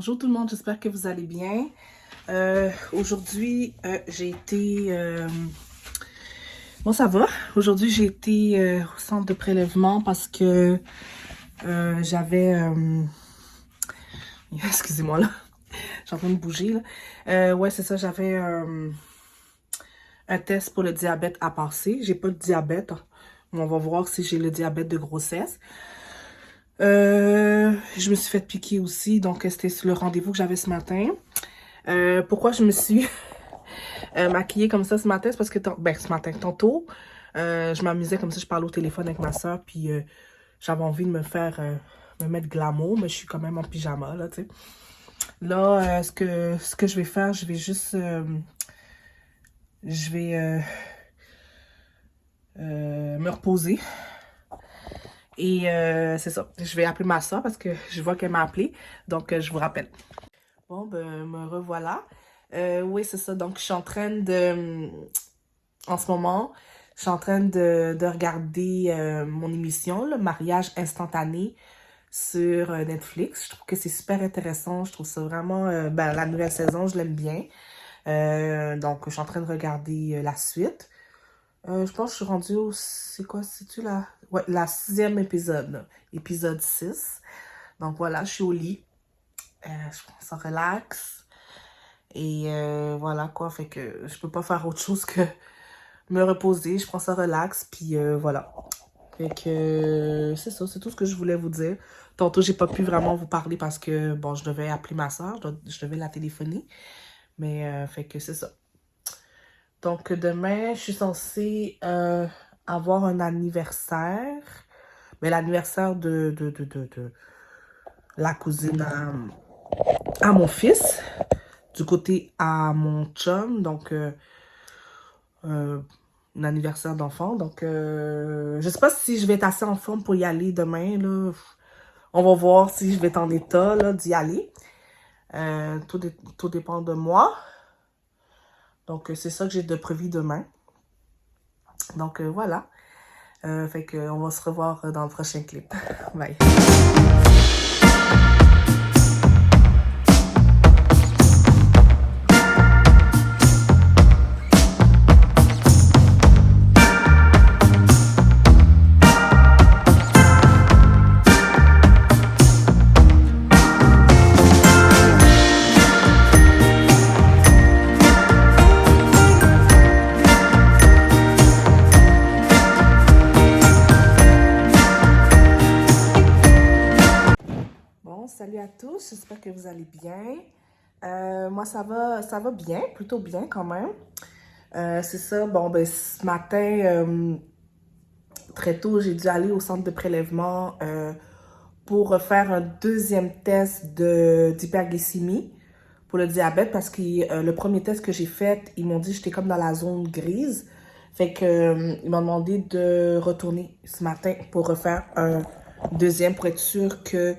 Bonjour tout le monde, j'espère que vous allez bien. Aujourd'hui, j'ai été... Bon, ça va. Aujourd'hui, j'ai été au centre de prélèvement parce que j'avais... Excusez-moi là, je suis en train de bouger là. Ouais, c'est ça, j'avais un test pour le diabète à passer. J'ai pas de diabète. On va voir si j'ai le diabète de grossesse. Je me suis fait piquer aussi, donc c'était le rendez-vous que j'avais ce matin. Pourquoi je me suis maquillée comme ça ce matin? C'est parce que, tantôt, je m'amusais comme ça, je parlais au téléphone avec ma soeur, puis j'avais envie de me faire, me mettre glamour, mais je suis quand même en pyjama, là, tu sais. Là, ce que je vais faire, je vais juste, je vais me reposer. Et c'est ça, je vais appeler ma soeur parce que je vois qu'elle m'a appelé, donc je vous rappelle. Bon, ben, me revoilà. Oui, c'est ça. Donc, je suis en train de... En ce moment, je suis en train de regarder mon émission, le mariage instantané sur Netflix. Je trouve que c'est super intéressant. Je trouve ça vraiment... la nouvelle saison, je l'aime bien. Donc, je suis en train de regarder la suite. Je pense que je suis rendue au... C'est quoi? C'est-tu la... Ouais, la 6e épisode, là. Épisode 6. Donc, voilà, je suis au lit. Je prends ça relax. Et voilà quoi, fait que je peux pas faire autre chose que me reposer. Je prends ça relax, puis voilà. Fait que c'est ça, c'est tout ce que je voulais vous dire. Tantôt, j'ai pas pu vraiment vous parler parce que, bon, je devais appeler ma soeur, je devais la téléphoner. Mais fait que c'est ça. Donc demain, je suis censée avoir un anniversaire. Mais l'anniversaire de la cousine à mon fils. Du côté à mon chum, donc un anniversaire d'enfant. Donc, je sais pas si je vais être assez en forme pour y aller demain, là. On va voir si je vais être en état, là, d'y aller. Tout dépend de moi. Donc, c'est ça que j'ai de prévu demain. Donc, voilà. Fait que on va se revoir dans le prochain clip. Bye. Salut à tous, j'espère que vous allez bien. Moi, ça va bien, plutôt bien quand même. C'est ça, bon, ben, ce matin, très tôt, j'ai dû aller au centre de prélèvement pour faire un deuxième test d'hyperglycémie pour le diabète parce que le premier test que j'ai fait, ils m'ont dit que j'étais comme dans la zone grise. Fait que ils m'ont demandé de retourner ce matin pour refaire un deuxième pour être sûr que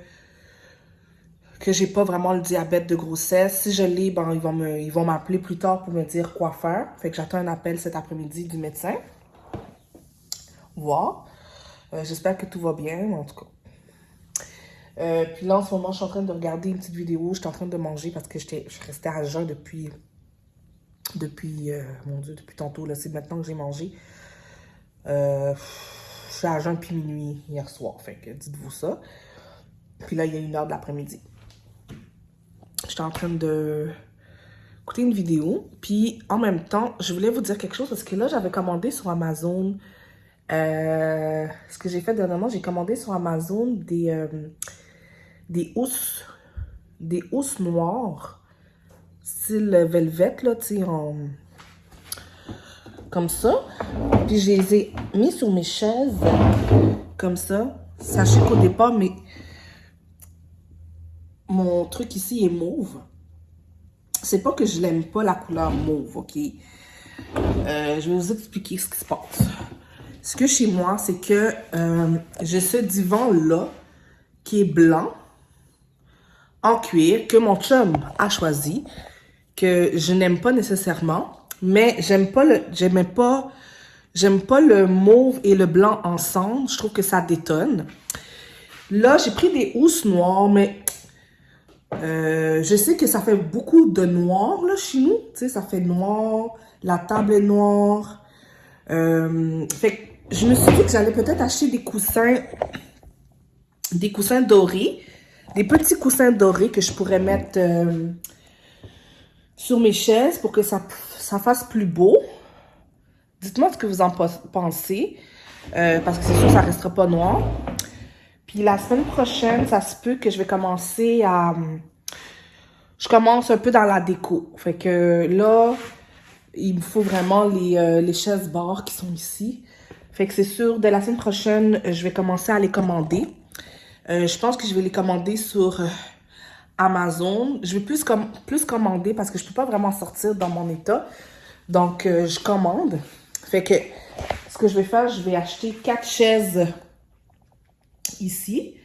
j'ai pas vraiment le diabète de grossesse. Si je l'ai, ben, ils vont m'appeler plus tard pour me dire quoi faire. Fait que j'attends un appel cet après-midi du médecin. Voir. J'espère que tout va bien, en tout cas. Puis là, en ce moment, je suis en train de regarder une petite vidéo. Je suis en train de manger parce que je restais à jeun depuis mon Dieu, depuis tantôt. Là, c'est maintenant que j'ai mangé. Je suis à jeun depuis minuit hier soir. Fait que dites-vous ça. Puis là, il y a 1h de l'après-midi. J'étais en train de écouter une vidéo. Puis en même temps, je voulais vous dire quelque chose parce que là, j'avais commandé sur Amazon. Ce que j'ai fait dernièrement, j'ai commandé sur Amazon des housses noires, style velvet, là, tu sais, comme ça. Puis je les ai mis sur mes chaises, comme ça. Sachez qu'au départ, mon truc ici est mauve. C'est pas que je l'aime pas la couleur mauve, ok? Je vais vous expliquer ce qui se passe. Ce que chez moi, c'est que j'ai ce divan-là qui est blanc, en cuir, que mon chum a choisi, que je n'aime pas nécessairement, mais j'aime pas le mauve et le blanc ensemble. Je trouve que ça détonne. Là, j'ai pris des housses noires, mais Je sais que ça fait beaucoup de noir, là, chez nous. Tu sais, ça fait noir, la table est noire. Fait que je me suis dit que j'allais peut-être acheter des coussins dorés, des petits coussins dorés que je pourrais mettre sur mes chaises pour que ça fasse plus beau. Dites-moi ce que vous en pensez, parce que c'est sûr que ça restera pas noir. Puis la semaine prochaine, ça se peut que je vais commencer à... Je commence un peu dans la déco. Fait que là, il me faut vraiment les chaises barres qui sont ici. Fait que c'est sûr, dès la semaine prochaine, je vais commencer à les commander. Je pense que je vais les commander sur Amazon. Je vais plus commander parce que je peux pas vraiment sortir dans mon état. Donc, je commande. Fait que ce que je vais faire, je vais acheter 4 chaises ici.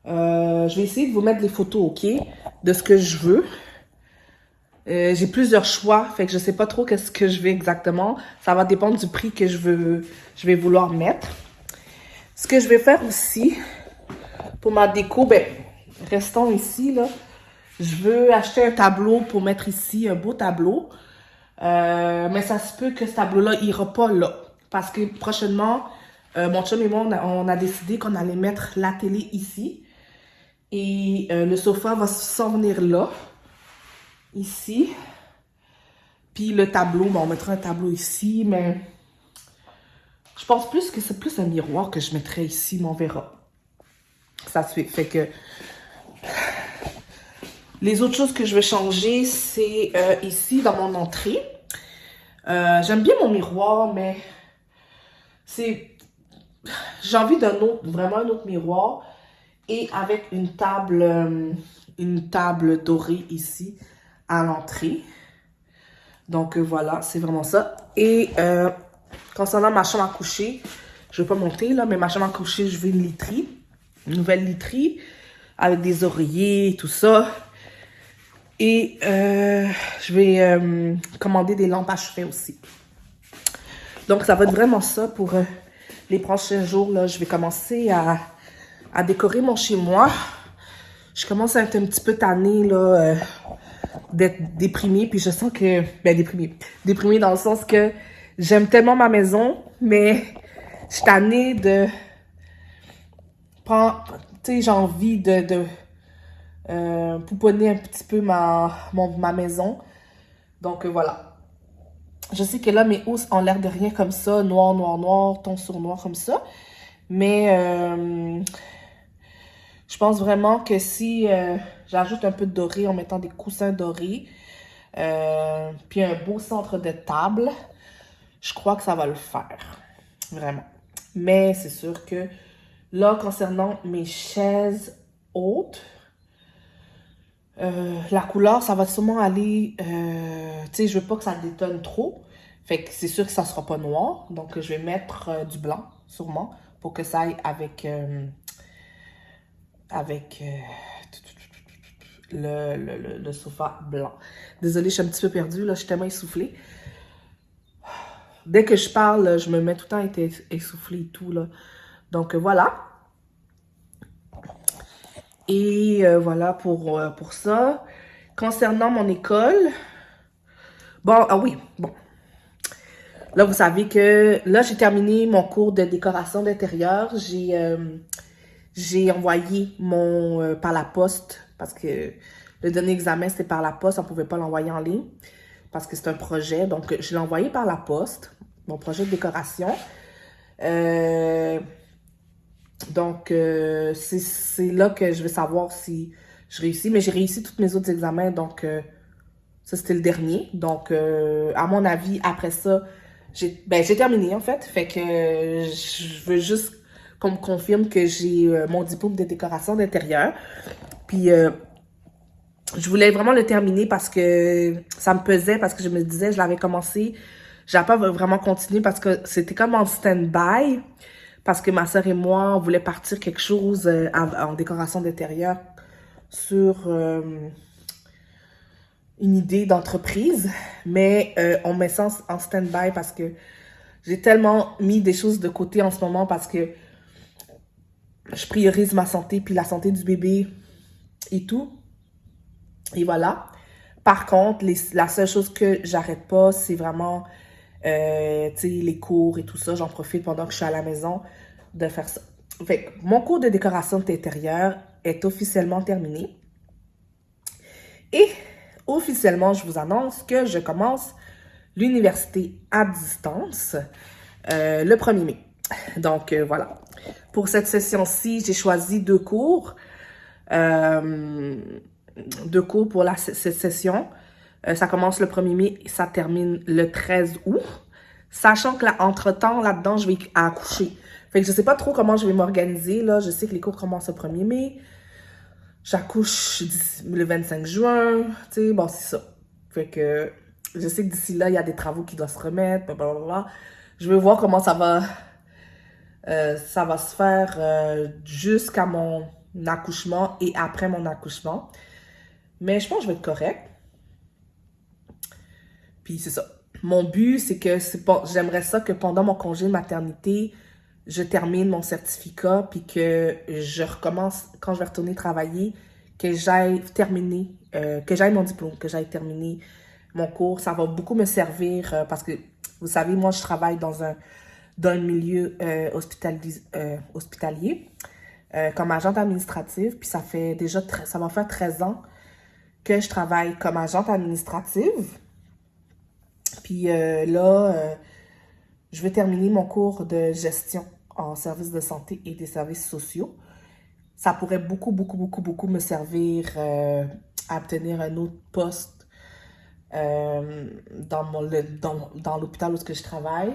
Je vais essayer de vous mettre les photos, OK, de ce que je veux. J'ai plusieurs choix, fait que je sais pas trop qu'est-ce que je veux exactement. Ça va dépendre du prix que je vais vouloir mettre. Ce que je vais faire aussi pour ma déco, ben, restons ici, là. Je veux acheter un tableau pour mettre ici, un beau tableau. Mais ça se peut que ce tableau-là ira pas là. Parce que prochainement, mon chum et moi, on a décidé qu'on allait mettre la télé ici. Et le sofa va s'en venir là. Ici. Puis le tableau, bon, on mettra un tableau ici, mais je pense plus que c'est plus un miroir que je mettrais ici, mais on verra. Ça se fait. Fait que les autres choses que je vais changer, c'est ici, dans mon entrée. J'aime bien mon miroir, mais c'est... J'ai envie vraiment un autre miroir. Et avec une table dorée ici, à l'entrée. Donc voilà, c'est vraiment ça. Et concernant ma chambre à coucher, je ne vais pas monter là, mais ma chambre à coucher, je veux une literie. Une nouvelle literie avec des oreillers et tout ça. Et je vais commander des lampes à chevet aussi. Donc ça va être vraiment ça pour les prochains jours. Là, je vais commencer à décorer mon chez-moi. Je commence à être un petit peu tannée là, d'être déprimée. Puis je sens que... Ben déprimée. Déprimée dans le sens que j'aime tellement ma maison, mais je suis tannée de... Tu sais, j'ai envie de pouponner un petit peu ma maison. Donc voilà. Je sais que là, mes housses ont l'air de rien comme ça. Noir, noir, noir, ton sur noir comme ça. Mais je pense vraiment que si j'ajoute un peu de doré en mettant des coussins dorés, puis un beau centre de table, je crois que ça va le faire. Vraiment. Mais c'est sûr que là, concernant mes chaises hautes, la couleur, ça va sûrement aller... tu sais, je veux pas que ça détonne trop. Fait que c'est sûr que ça sera pas noir. Donc, je vais mettre du blanc, sûrement, pour que ça aille avec... le sofa blanc. Désolée, je suis un petit peu perdue, là, je suis tellement essoufflée. Dès que je parle, je me mets tout le temps à être essoufflée et tout, là. Donc, voilà. Et voilà pour ça. Concernant mon école, bon, ah oui, bon. Là, vous savez que, là, j'ai terminé mon cours de décoration d'intérieur. J'ai envoyé par la poste, parce que le dernier examen, c'était par la poste. On ne pouvait pas l'envoyer en ligne, parce que c'est un projet. Donc, je l'ai envoyé par la poste, mon projet de décoration. Donc, c'est là que je vais savoir si je réussis. Mais j'ai réussi tous mes autres examens, donc ça, c'était le dernier. Donc, à mon avis, après ça, j'ai terminé, en fait. Fait que je veux juste qu'on me confirme que j'ai mon diplôme de décoration d'intérieur. Puis, je voulais vraiment le terminer parce que ça me pesait, parce que je me disais, je l'avais commencé, j'avais pas vraiment continué parce que c'était comme en stand-by. Parce que ma soeur et moi, on voulait partir quelque chose en décoration d'intérieur sur une idée d'entreprise. Mais on met ça en stand-by parce que j'ai tellement mis des choses de côté en ce moment parce que je priorise ma santé puis la santé du bébé et tout. Et voilà. Par contre, la seule chose que j'arrête pas, c'est vraiment, tu sais, les cours et tout ça. J'en profite pendant que je suis à la maison de faire ça. Fait que mon cours de décoration d'intérieur est officiellement terminé. Et officiellement, je vous annonce que je commence l'université à distance le 1er mai. Donc, voilà. Pour cette session-ci, j'ai choisi deux cours. Pour cette session. Ça commence le 1er mai et ça termine le 13 août. Sachant que là, entre-temps, là-dedans, je vais accoucher. Fait que je sais pas trop comment je vais m'organiser, là. Je sais que les cours commencent le 1er mai. J'accouche le 25 juin. Tu sais, bon, c'est ça. Fait que je sais que d'ici là, il y a des travaux qui doivent se remettre, blablabla. Je vais voir comment ça va se faire jusqu'à mon accouchement et après mon accouchement. Mais je pense que je vais être correcte. Puis c'est ça. Mon but, c'est que j'aimerais ça que pendant mon congé de maternité, je termine mon certificat, puis que je recommence, quand je vais retourner travailler, que j'aille terminer, que j'aille mon diplôme, que j'aille terminer mon cours. Ça va beaucoup me servir parce que, vous savez, moi, je travaille dans un milieu hospitalier comme agente administrative, puis ça va faire 13 ans que je travaille comme agente administrative. Puis là, je vais terminer mon cours de gestion en services de santé et des services sociaux. Ça pourrait beaucoup me servir à obtenir un autre poste dans l'hôpital où je travaille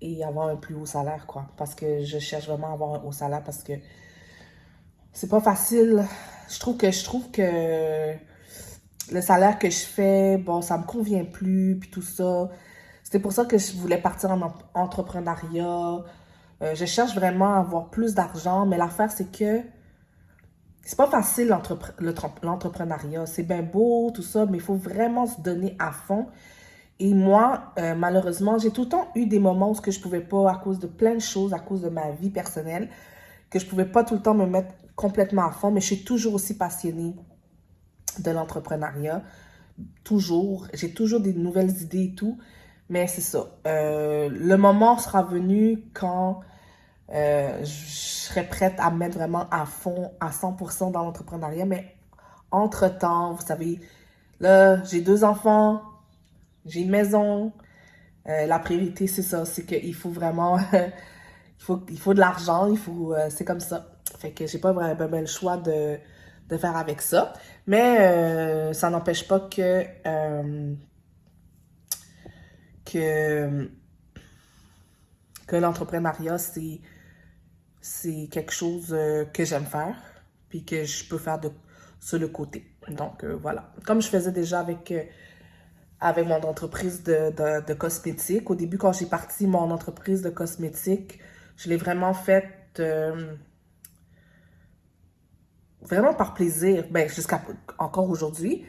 et avoir un plus haut salaire, quoi. Parce que je cherche vraiment à avoir un haut salaire parce que c'est pas facile. Je trouve que le salaire que je fais, bon, ça me convient plus, puis tout ça. C'était pour ça que je voulais partir en entrepreneuriat. Je cherche vraiment à avoir plus d'argent, mais l'affaire, c'est que c'est pas facile l'entrepreneuriat. C'est bien beau, tout ça, mais il faut vraiment se donner à fond. Et moi, malheureusement, j'ai tout le temps eu des moments où je pouvais pas, à cause de plein de choses, à cause de ma vie personnelle, que je pouvais pas tout le temps me mettre complètement à fond, mais je suis toujours aussi passionnée de l'entrepreneuriat. Toujours. J'ai toujours des nouvelles idées et tout. Mais c'est ça. Le moment sera venu quand je serai prête à me mettre vraiment à fond, à 100% dans l'entrepreneuriat. Mais entre-temps, vous savez, là, j'ai 2 enfants, j'ai une maison. La priorité, c'est ça. C'est qu'il faut vraiment... il faut de l'argent. C'est comme ça. Fait que j'ai pas vraiment le choix de faire avec ça. Mais ça n'empêche pas que l'entrepreneuriat, c'est quelque chose que j'aime faire, puis que je peux faire sur le côté. Donc, voilà. Comme je faisais déjà avec mon entreprise de cosmétiques. Au début, quand j'ai parti mon entreprise de cosmétiques, je l'ai vraiment faite vraiment par plaisir. Ben, jusqu'à encore aujourd'hui.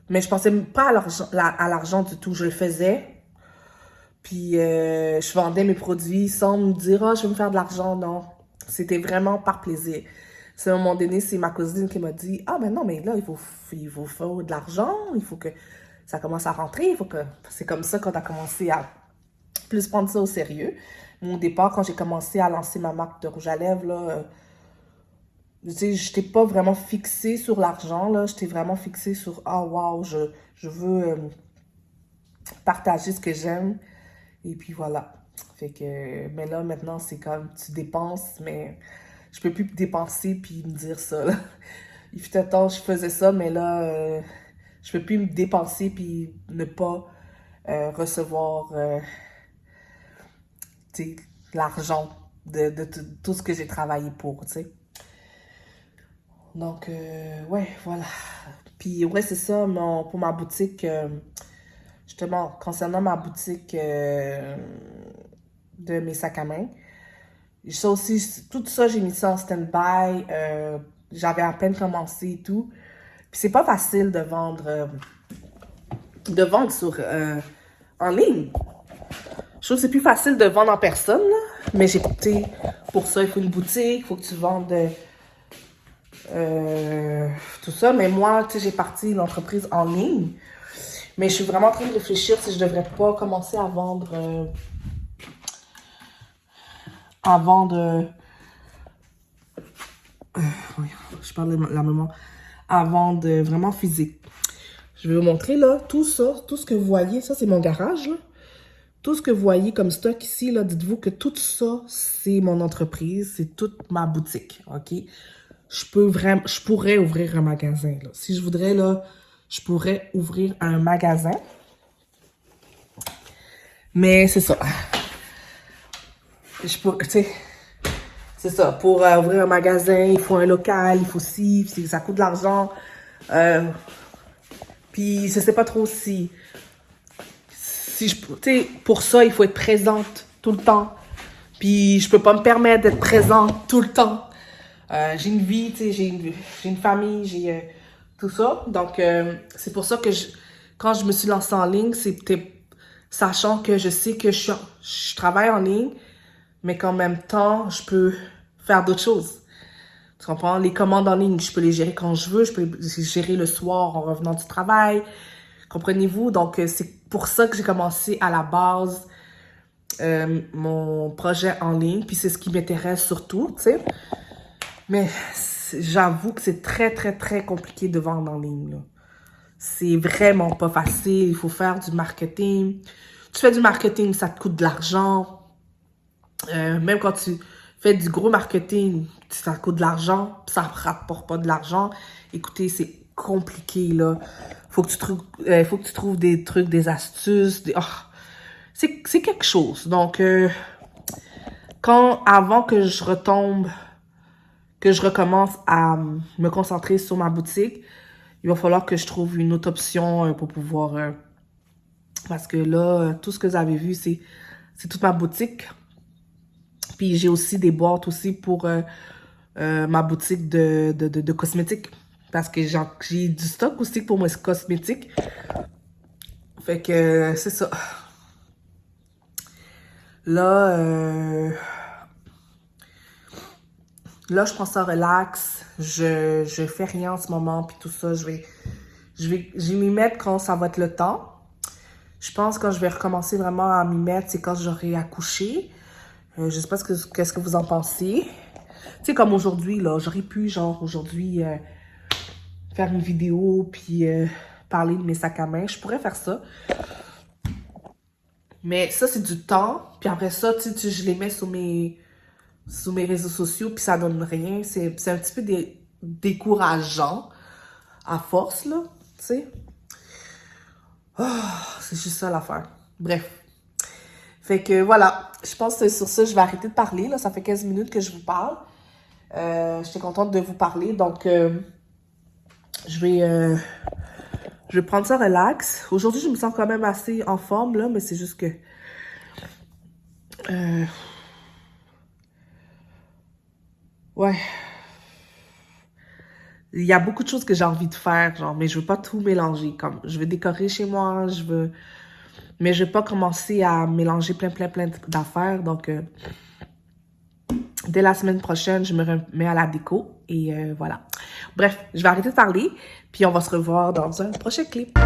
Mais je pensais pas à l'argent du tout. Je le faisais. Puis, je vendais mes produits sans me dire « Ah, je vais me faire de l'argent. » Non. C'était vraiment par plaisir. C'est à un moment donné, c'est ma cousine qui m'a dit « Ah, mais non, mais là, il faut faire de l'argent. Il faut que ça commence à rentrer. C'est comme ça qu'on a commencé à plus prendre ça au sérieux. » Au départ, quand j'ai commencé à lancer ma marque de rouge à lèvres, là, je n'étais pas vraiment fixée sur l'argent, là. J'étais vraiment fixée sur « Ah, wow, je veux partager ce que j'aime. » Et puis voilà. Fait que, mais là, maintenant, c'est comme tu dépenses, mais je peux plus dépenser puis me dire ça, là. Il fut un temps, je faisais ça, mais là, je peux plus me dépenser puis ne pas recevoir l'argent de tout ce que j'ai travaillé pour, tu sais. Donc, ouais, voilà. Puis, ouais, c'est ça, pour ma boutique, justement, concernant ma boutique de mes sacs à main, ça aussi, tout ça, j'ai mis ça en stand-by. J'avais à peine commencé et tout. Puis c'est pas facile de vendre en ligne. Je trouve que c'est plus facile de vendre en personne, là. Mais pour ça, il faut une boutique, il faut que tu vendes tout ça. Mais moi, tu sais, j'ai parti l'entreprise en ligne. Mais je suis vraiment en train de réfléchir si je devrais pas commencer à vendre... oui, je parle de la maman. À vendre vraiment physique. Je vais vous montrer, là, tout ça, tout ce que vous voyez. Ça, c'est mon garage, là. Tout ce que vous voyez comme stock ici, là, dites-vous que tout ça, c'est mon entreprise, c'est toute ma boutique, OK? Je pourrais ouvrir un magasin, là. Si je voudrais, là, je pourrais ouvrir un magasin. Mais c'est ça. Tu sais, c'est ça. Pour ouvrir un magasin, il faut un local, il faut ça coûte de l'argent. Puis, je sais pas trop tu sais, pour ça, il faut être présente tout le temps. Puis, je peux pas me permettre d'être présente tout le temps. J'ai une vie, tu sais, j'ai une famille, j'ai tout ça. Donc, c'est pour ça que quand je me suis lancée en ligne, c'était sachant que je sais que je travaille en ligne, mais qu'en même temps, je peux faire d'autres choses. Tu comprends? Les commandes en ligne, je peux les gérer quand je veux. Je peux les gérer le soir en revenant du travail. Comprenez-vous? Donc, c'est pour ça que j'ai commencé à la base mon projet en ligne. Puis c'est ce qui m'intéresse surtout, tu sais. Mais j'avoue que c'est très, très, très compliqué de vendre en ligne, là. C'est vraiment pas facile. Il faut faire du marketing. Tu fais du marketing, ça te coûte de l'argent. Même quand tu fais du gros marketing, ça coûte de l'argent, ça ne rapporte pas de l'argent. Écoutez, c'est compliqué, là. Faut que tu trouves des trucs, des astuces. C'est quelque chose. Donc, avant que je recommence à me concentrer sur ma boutique, il va falloir que je trouve une autre option pour pouvoir... parce que là, tout ce que vous avez vu, c'est toute ma boutique. Puis j'ai aussi des boîtes aussi pour ma boutique de cosmétiques. Parce que j'ai du stock aussi pour mes cosmétiques. Fait que c'est ça. Là, je prends ça relax. Je fais rien en ce moment. Puis tout ça, je vais m'y mettre quand ça va être le temps. Je pense que quand je vais recommencer vraiment à m'y mettre, c'est quand j'aurai accouché. Je sais pas qu'est-ce que vous en pensez. Tu sais, comme aujourd'hui, là, j'aurais pu, genre, aujourd'hui, faire une vidéo, puis parler de mes sacs à main. Je pourrais faire ça. Mais ça, c'est du temps. Puis après ça, tu sais, je les mets sur mes réseaux sociaux, puis ça donne rien. C'est un petit peu décourageant, à force, là, tu sais. Oh, c'est juste ça l'affaire. Bref. Fait que voilà, je pense que sur ça, je vais arrêter de parler. Là, ça fait 15 minutes que je vous parle. J'étais contente de vous parler. Donc, je vais prendre ça relax. Aujourd'hui, je me sens quand même assez en forme, là, mais c'est juste que... ouais. Il y a beaucoup de choses que j'ai envie de faire, genre, mais je veux pas tout mélanger. Comme, je veux décorer chez moi, mais je vais pas commencer à mélanger plein d'affaires. Donc, dès la semaine prochaine, je me remets à la déco. Et voilà. Bref, je vais arrêter de parler. Puis on va se revoir dans un prochain clip.